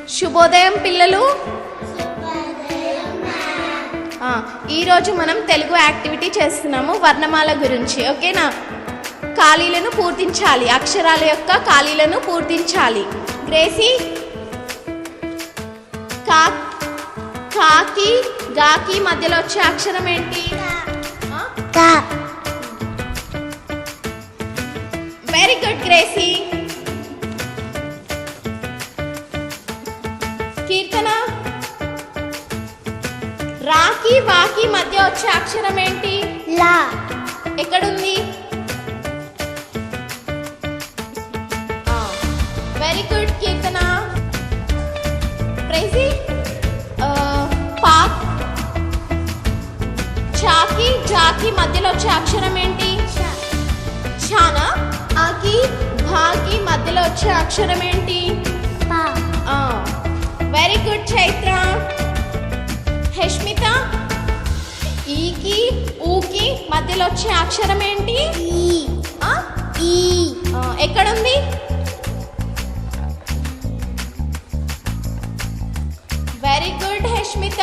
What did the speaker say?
శుభోదయం పిల్లలు. ఈరోజు మనం తెలుగు యాక్టివిటీ చేస్తున్నాము వర్ణమాల గురించి. ఓకేనా? ఖాళీలను పూర్తించాలి, అక్షరాల యొక్క ఖాళీలను పూర్తించాలి. గ్రేసీ, కాకి గాకి మధ్యలో వచ్చే అక్షరం ఏంటి? Very good Gracy. కీర్తన, రాకి వాకి మధ్య వచ్చే అక్షరం ఏంటి? లా. ఎక్కడుంది? Very good Keerthana. ప్రైజీ, చాకి జాకి మధ్యలో వచ్చే అక్షరం ఏంటి? చానా. ఆకి భాకి మధ్యలో వచ్చే అక్షరం ఏంటి? Very good Chaitra. హెష్మిత, ఈకి ఊకి మధ్యలో వచ్చే అక్షరం ఏంటి? ఈ. ఎక్కడుంది? Very good హెష్మిత.